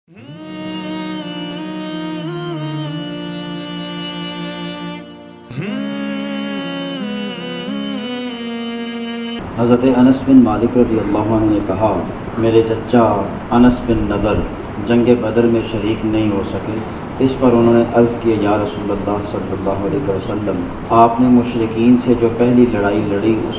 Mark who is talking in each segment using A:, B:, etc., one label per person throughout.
A: حضرت انس بن مالک رضی اللہ عنہ نے کہا، میرے چچا انس بن نضر جنگ بدر میں شریک نہیں ہو سکے۔ اس پر انہوں نے عرض کیا، یا رسول اللہ صلی اللہ علیہ وسلم، آپ نے مشرکین سے جو پہلی لڑائی لڑی اس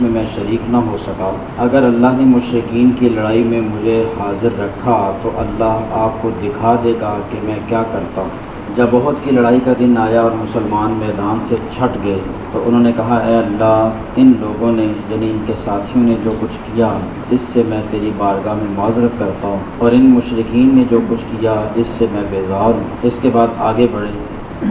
A: میں میں شریک نہ ہو سکا۔ اگر اللہ نے مشرکین کی لڑائی میں مجھے حاضر رکھا تو اللہ آپ کو دکھا دے گا کہ میں کیا کرتا ہوں۔ جب احد کی لڑائی کا دن آیا اور مسلمان میدان سے چھٹ گئے تو انہوں نے کہا، اے اللہ، ان لوگوں نے یعنی ان کے ساتھیوں نے جو کچھ کیا اس سے میں تیری بارگاہ میں معذرت کرتا ہوں، اور ان مشرکین نے جو کچھ کیا اس سے میں بیزار ہوں۔ اس کے بعد آگے بڑھے،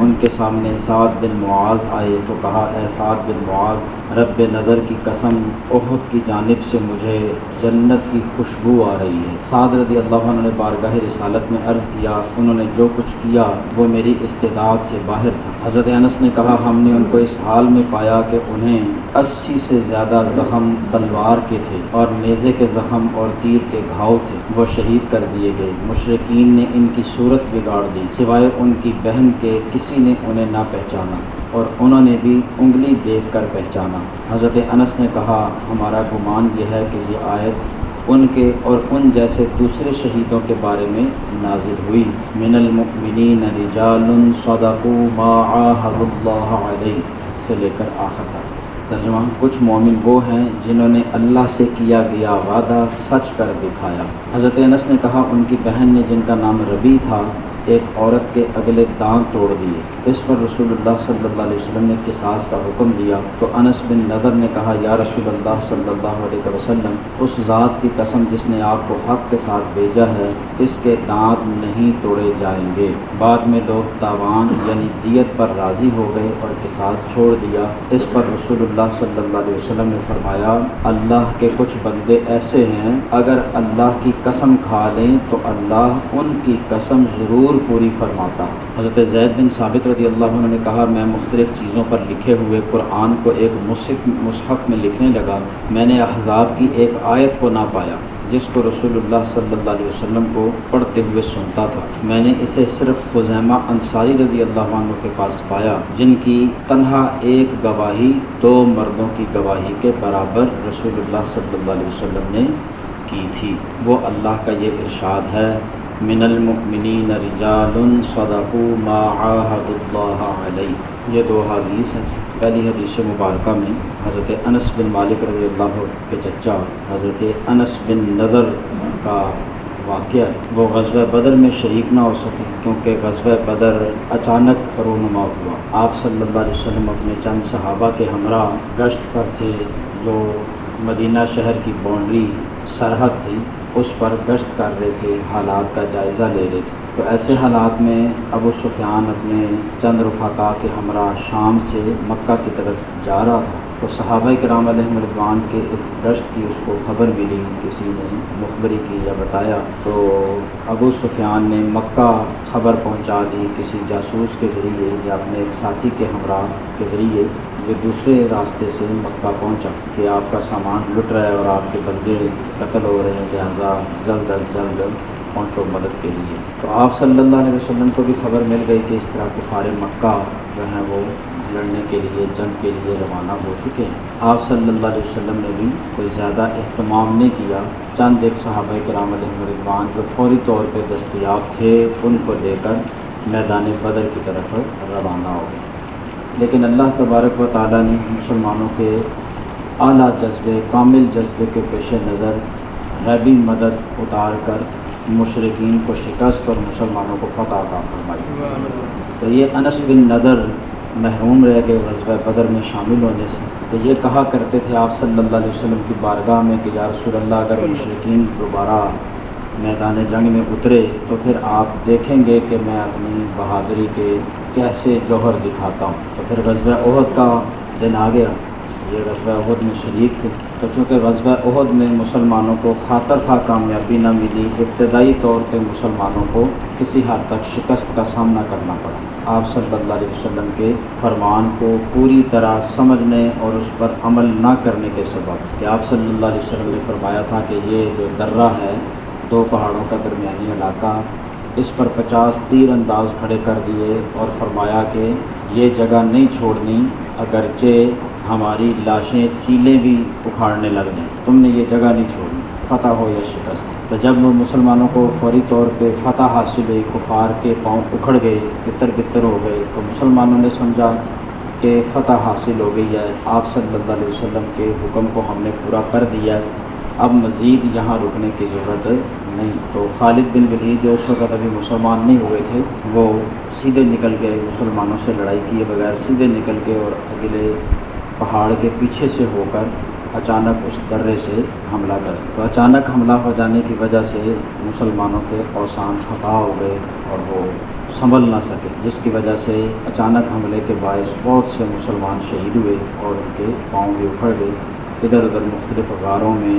A: ان کے سامنے سعد بن معاذ آئے تو کہا، اے سعد بن معاذ، رب نظر کی قسم، احد کی جانب سے مجھے جنت کی خوشبو آ رہی ہے۔ سعد رضی اللہ عنہ نے بارگاہ رسالت میں عرض کیا، انہوں نے جو کچھ کیا وہ میری استعداد سے باہر تھا۔ حضرت انس نے کہا، ہم نے ان کو اس حال میں پایا کہ انہیں 80 سے زیادہ زخم تلوار کے تھے اور نیزے کے زخم اور تیر کے گھاؤ تھے، وہ شہید کر دیے گئے۔ مشرکین نے ان کی صورت بگاڑ دی، سوائے ان کی بہن کے کسی نے انہیں نہ پہچانا، اور انہوں نے بھی انگلی دیکھ کر پہچانا۔ حضرت انس نے کہا، ہمارا گمان یہ ہے کہ یہ آیت ان کے اور ان جیسے دوسرے شہیدوں کے بارے میں نازل ہوئی۔ من المؤمنین رجال صدقوا ما عاهدوا اللہ علیہ سے لے کر آخر تک۔ ترجمہ، کچھ مومن وہ ہیں جنہوں نے اللہ سے کیا گیا وعدہ سچ کر دکھایا۔ حضرت انس نے کہا، ان کی بہن نے جن کا نام ربی تھا ایک عورت کے اگلے دانت توڑ دیے۔ اس پر رسول اللہ صلی اللہ علیہ وسلم نے قصاص کا حکم دیا تو انس بن نضر نے کہا، یا رسول اللہ صلی اللہ علیہ وسلم، اس ذات کی قسم جس نے آپ کو حق کے ساتھ بھیجا ہے، اس کے دانت نہیں توڑے جائیں گے۔ بعد میں لوگ تاوان یعنی دیت پر راضی ہو گئے اور قصاص چھوڑ دیا۔ اس پر رسول اللہ صلی اللہ علیہ وسلم نے فرمایا، اللہ کے کچھ بندے ایسے ہیں، اگر اللہ کی قسم کھا لیں تو اللہ ان کی قسم ضرور پوری فرماتا۔ حضرت زید بن ثابت رضی اللہ عنہ نے کہا، میں مختلف چیزوں پر لکھے ہوئے قرآن کو ایک مصحف میں لکھنے لگا، میں نے احزاب کی ایک آیت کو نہ پایا جس کو رسول اللہ صلی اللہ علیہ وسلم کو پڑھتے ہوئے سنتا تھا۔ میں نے اسے صرف خزیمہ انصاری رضی اللہ عنہ کے پاس پایا، جن کی تنہا ایک گواہی 2 مردوں کی گواہی کے برابر رسول اللہ صلی اللہ علیہ وسلم نے کی تھی۔ وہ اللہ کا یہ ارشاد ہے، من المؤمنین رجال صدقوا ما عاهدوا اللہ علیہ۔ یہ 2 حدیث ہیں۔ پہلی حدیث مبارکہ میں حضرت انس بن مالک رضی اللہ عنہ کے چچا حضرت انس بن نضر کا واقعہ، وہ غزوہ بدر میں شریک نہ ہو سکے کیونکہ غزوہ بدر اچانک رونما ہوا۔ آپ صلی اللہ علیہ وسلم اپنے چند صحابہ کے ہمراہ گشت پر تھے، جو مدینہ شہر کی باؤنڈری سرحد تھی اس پر گشت کر رہے تھے، حالات کا جائزہ لے رہے تھے۔ تو ایسے حالات میں ابو سفیان اپنے چند رفقا کے ہمراہ شام سے مکہ کی طرف جا رہا تھا، تو صحابہ کرام علیہم رضوان کے اس گشت کی اس کو خبر ملی، کسی نے مخبری کی یا بتایا، تو ابو سفیان نے مکہ خبر پہنچا دی کسی جاسوس کے ذریعے یا اپنے ایک ساتھی کے ہمراہ کے ذریعے جو دوسرے راستے سے مکہ پہنچا کہ آپ کا سامان لٹ رہا ہے اور آپ کے بندے قتل ہو رہے ہیں، لہٰذا جلد از جلد پہنچو مدد کے لیے۔ تو آپ صلی اللہ علیہ وسلم کو بھی خبر مل گئی کہ اس طرح کفار مکہ جو ہیں وہ لڑنے کے لیے، جنگ کے لیے روانہ ہو چکے ہیں۔ آپ صلی اللہ علیہ وسلم نے بھی کوئی زیادہ اہتمام نہیں کیا، چند ایک صحابہ کرام علیہم رضوان جو فوری طور پہ دستیاب تھے ان کو لے کر میدان بدر کی طرف روانہ ہو گئے۔ لیکن اللہ تبارک و تعالیٰ نے مسلمانوں کے اعلیٰ جذبے، کامل جذبے کے پیش نظر غیبی مدد اتار کر مشرکین کو شکست اور مسلمانوں کو فتح عطا فرمائی۔ تو یہ انس بن نضر محروم رہ گئے غزوہ بدر میں شامل ہونے سے۔ تو یہ کہا کرتے تھے آپ صلی اللہ علیہ وسلم کی بارگاہ میں کہ یا رسول اللہ، اگر مشرکین دوبارہ میدان جنگ میں اترے تو پھر آپ دیکھیں گے کہ میں اپنی بہادری کے کیسے جوہر دکھاتا ہوں۔ تو پھر غزوہ احد کا دن آ گیا، یہ غزوہ احد میں شریک تھے، تو چونکہ غزوہ احد میں مسلمانوں کو خاطر خواہ کامیابی نہ ملی، ابتدائی طور پہ مسلمانوں کو کسی حد تک شکست کا سامنا کرنا پڑا۔ آپ صلی اللہ علیہ وسلم کے فرمان کو پوری طرح سمجھنے اور اس پر عمل نہ کرنے کے سبب کہ آپ صلی اللہ علیہ وسلم نے فرمایا تھا کہ یہ جو درہ ہے 2 پہاڑوں کا درمیانی علاقہ، اس پر 50 تیر انداز کھڑے کر دیے اور فرمایا کہ یہ جگہ نہیں چھوڑنی، اگرچہ ہماری لاشیں چیلیں بھی اکھاڑنے لگ جائیں، تم نے یہ جگہ نہیں چھوڑنی، فتح ہو یا شکست۔ تو جب مسلمانوں کو فوری طور پہ فتح حاصل ہوئی، کفار کے پاؤں اکھڑ گئے، تتر بتر ہو گئے، تو مسلمانوں نے سمجھا کہ فتح حاصل ہو گئی ہے، آپ صلی اللہ علیہ وسلم کے حکم کو ہم نے پورا کر دیا ہے، اب مزید یہاں رکنے کی ضرورت نہیں۔ تو خالد بن ولید جو اس وقت ابھی مسلمان نہیں ہوئے تھے، وہ سیدھے نکل گئے، مسلمانوں سے لڑائی کیے بغیر سیدھے نکل گئے اور اگلے پہاڑ کے پیچھے سے ہو کر اچانک اس درے سے حملہ کر۔ تو اچانک حملہ ہو جانے کی وجہ سے مسلمانوں کے اوسان خطا ہو گئے اور وہ سنبھل نہ سکے، جس کی وجہ سے اچانک حملے کے باعث بہت سے مسلمان شہید ہوئے اور ان کے پاؤں بھی اکھڑ گئے۔ ادھر ادھر مختلف غاروں میں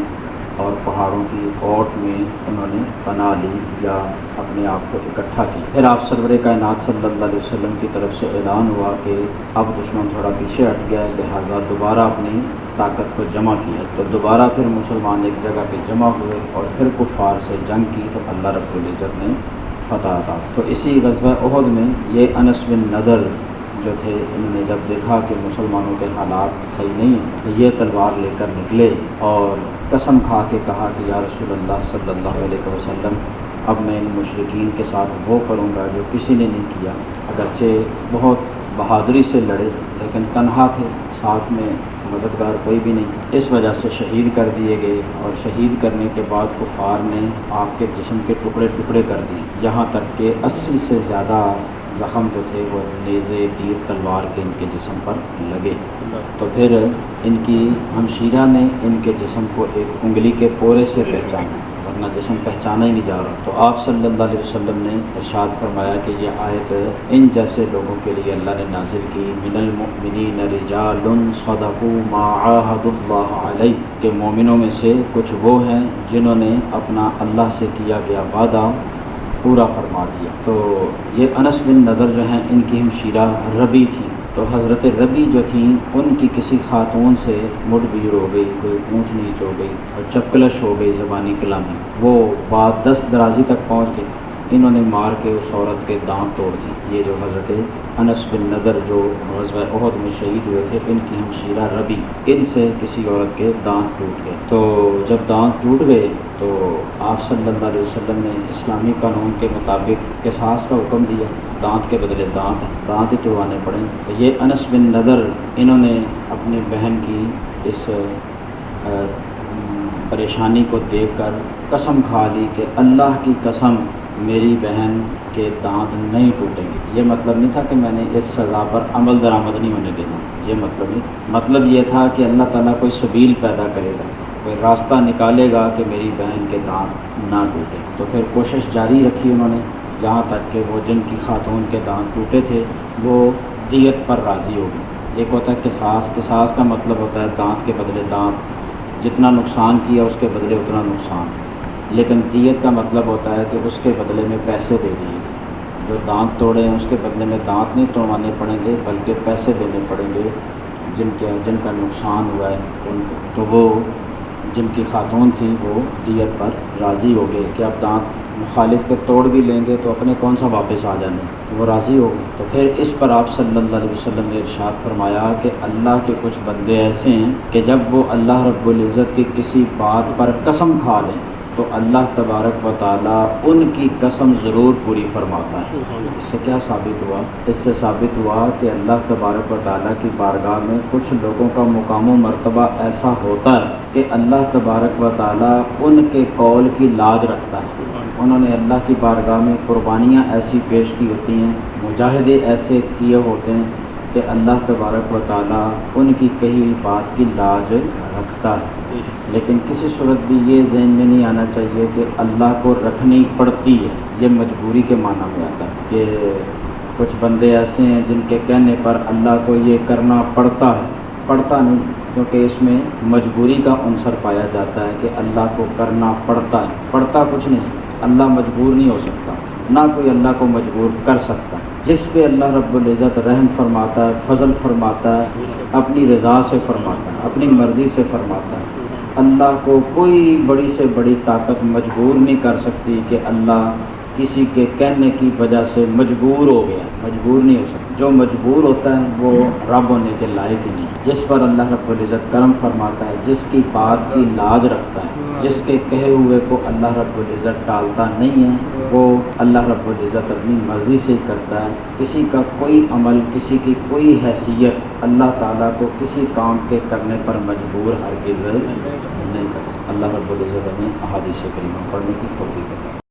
A: اور پہاڑوں کی اوٹ میں انہوں نے پناہ لی یا اپنے آپ کو اکٹھا کی۔ پھر آپ سرور کائنات صلی اللہ علیہ وسلم کی طرف سے اعلان ہوا کہ اب دشمن تھوڑا پیچھے ہٹ گیا ہے، لہٰذا دوبارہ اپنی طاقت کو جمع کیا۔ تو دوبارہ پھر مسلمان ایک جگہ پہ جمع ہوئے اور پھر کفار سے جنگ کی، تو اللہ رب العزت نے فتح عطا۔ تو اسی غزوہ احد میں یہ انس بن نضر جو تھے، انہوں نے جب دیکھا کہ مسلمانوں کے حالات صحیح نہیں ہیں، تو یہ تلوار لے کر نکلے اور قسم کھا کے کہا کہ یا رسول اللہ صلی اللہ علیہ وسلم، اب میں ان مشرکین کے ساتھ وہ کروں گا جو کسی نے نہیں کیا۔ اگرچہ بہت بہادری سے لڑے لیکن تنہا تھے، ساتھ میں مددگار کوئی بھی نہیں، اس وجہ سے شہید کر دیے گئے، اور شہید کرنے کے بعد کفار نے آپ کے جسم کے ٹکڑے ٹکڑے کر دیے، یہاں تک کہ 80 سے زیادہ زخم جو تھے وہ نیزے تیر تلوار کے ان کے جسم پر لگے۔ تو پھر ان کی ہمشیرہ نے ان کے جسم کو ایک انگلی کے پورے سے پہچانا، ورنہ جسم پہچانا ہی نہیں جا رہا۔ تو آپ صلی اللہ علیہ وسلم نے ارشاد فرمایا کہ یہ آیت ان جیسے لوگوں کے لیے اللہ نے نازل کی، من المؤمنین رجال صدقوا ما عاہدوا اللہ علیہ، کہ مومنوں میں سے کچھ وہ ہیں جنہوں نے اپنا اللہ سے کیا گیا وعدہ پورا فرما دیا۔ تو یہ انس بن نضر جو ہیں، ان کی ہمشیرہ ربی تھی، تو حضرت ربی جو تھیں ان کی کسی خاتون سے مڈبیر ہو گئی، کوئی اونچ نیچ ہو گئی اور چپکلش ہو گئی زبانی کلامی، وہ بات دست درازی تک پہنچ گئی، انہوں نے مار کے اس عورت کے دانت توڑ دی۔ یہ جو حضرت انس بن نضر جو غزوہ احد میں شہید ہوئے تھے، ان کی ہمشیرہ ربی، ان سے کسی عورت کے دانت ٹوٹ گئے۔ تو جب دانت ٹوٹ گئے تو آپ صلی اللہ علیہ وسلم نے اسلامی قانون کے مطابق قصاص کا حکم دیا، دانت کے بدلے دانت ہی توڑوانے پڑیں۔ تو یہ انس بن نضر، انہوں نے اپنی بہن کی اس پریشانی کو دیکھ کر قسم کھا لی کہ اللہ کی قسم میری بہن کے دانت نہیں ٹوٹیں گے۔ یہ مطلب نہیں تھا کہ میں نے اس سزا پر عمل درآمد نہیں ہونے دینا، یہ مطلب نہیں، مطلب یہ تھا کہ اللہ تعالیٰ کوئی سبیل پیدا کرے گا، کوئی راستہ نکالے گا کہ میری بہن کے دانت نہ ٹوٹے۔ تو پھر کوشش جاری رکھی انہوں نے، یہاں تک کہ وہ جن کی خاتون کے دانت ٹوٹے تھے وہ دیت پر راضی ہو گئی۔ ایک ہوتا ہے قصاص کا مطلب ہوتا ہے دانت کے بدلے دانت، جتنا نقصان کیا اس کے بدلے اتنا نقصان، لیکن دیت کا مطلب ہوتا ہے کہ اس کے بدلے میں پیسے دے دیے، جو دانت توڑے ہیں اس کے بدلے میں دانت نہیں توڑوانے پڑیں گے بلکہ پیسے دینے پڑیں گے جن کا نقصان ہوا ہے ان کو۔ تو وہ جن کی خاتون تھی وہ دیت پر راضی ہو گئے کہ اب دانت مخالف کے توڑ بھی لیں گے تو اپنے کون سا واپس آ جانے، تو وہ راضی ہو گئے۔ تو پھر اس پر آپ صلی اللہ علیہ وسلم نے ارشاد فرمایا کہ اللہ کے کچھ بندے ایسے ہیں کہ جب وہ اللہ رب العزت کی کسی بات پر قسم کھا لیں تو اللہ تبارک و تعالیٰ ان کی قسم ضرور پوری فرماتا ہے۔ اس سے کیا ثابت ہوا؟ اس سے ثابت ہوا کہ اللہ تبارک و تعالیٰ کی بارگاہ میں کچھ لوگوں کا مقام و مرتبہ ایسا ہوتا ہے کہ اللہ تبارک و تعالیٰ ان کے قول کی لاج رکھتا ہے۔ انہوں نے اللہ کی بارگاہ میں قربانیاں ایسی پیش کی ہوتی ہیں، مجاہدے ایسے کیے ہوتے ہیں کہ اللہ تبارک و تعالیٰ ان کی کہی ہوئی بات کی لاج رکھتا ہے۔ لیکن کسی صورت بھی یہ ذہن میں نہیں آنا چاہیے کہ اللہ کو رکھنی پڑتی ہے، یہ مجبوری کے معنی میں آتا ہے کہ کچھ بندے ایسے ہیں جن کے کہنے پر اللہ کو یہ کرنا پڑتا ہے، پڑتا نہیں، کیونکہ اس میں مجبوری کا عنصر پایا جاتا ہے کہ اللہ کو کرنا پڑتا ہے، پڑتا کچھ نہیں، اللہ مجبور نہیں ہو سکتا، نہ کوئی اللہ کو مجبور کر سکتا۔ جس پہ اللہ رب العزت رحم فرماتا ہے، فضل فرماتا ہے، اپنی رضا سے فرماتا ہے، اپنی مرضی سے فرماتا ہے، اللہ کو کوئی بڑی سے بڑی طاقت مجبور نہیں کر سکتی کہ اللہ کسی کے کہنے کی وجہ سے مجبور ہو گیا، مجبور نہیں ہو سکتا۔ جو مجبور ہوتا ہے وہ رب ہونے کے لائق ہی نہیں۔ جس پر اللہ رب العزت کرم فرماتا ہے، جس کی بات کی لاج رکھتا ہے، جس کے کہے ہوئے کو اللہ رب العزت ٹالتا نہیں ہے، وہ اللہ رب العزت اپنی مرضی سے ہی کرتا ہے۔ کسی کا کوئی عمل، کسی کی کوئی حیثیت اللہ تعالیٰ کو کسی کام کے کرنے پر مجبور ہرگز نہیں کر سکتا۔ اللہ رب العزت ہمیں احادیث کریمہ پڑھنے کی توفیق عطا فرمائے۔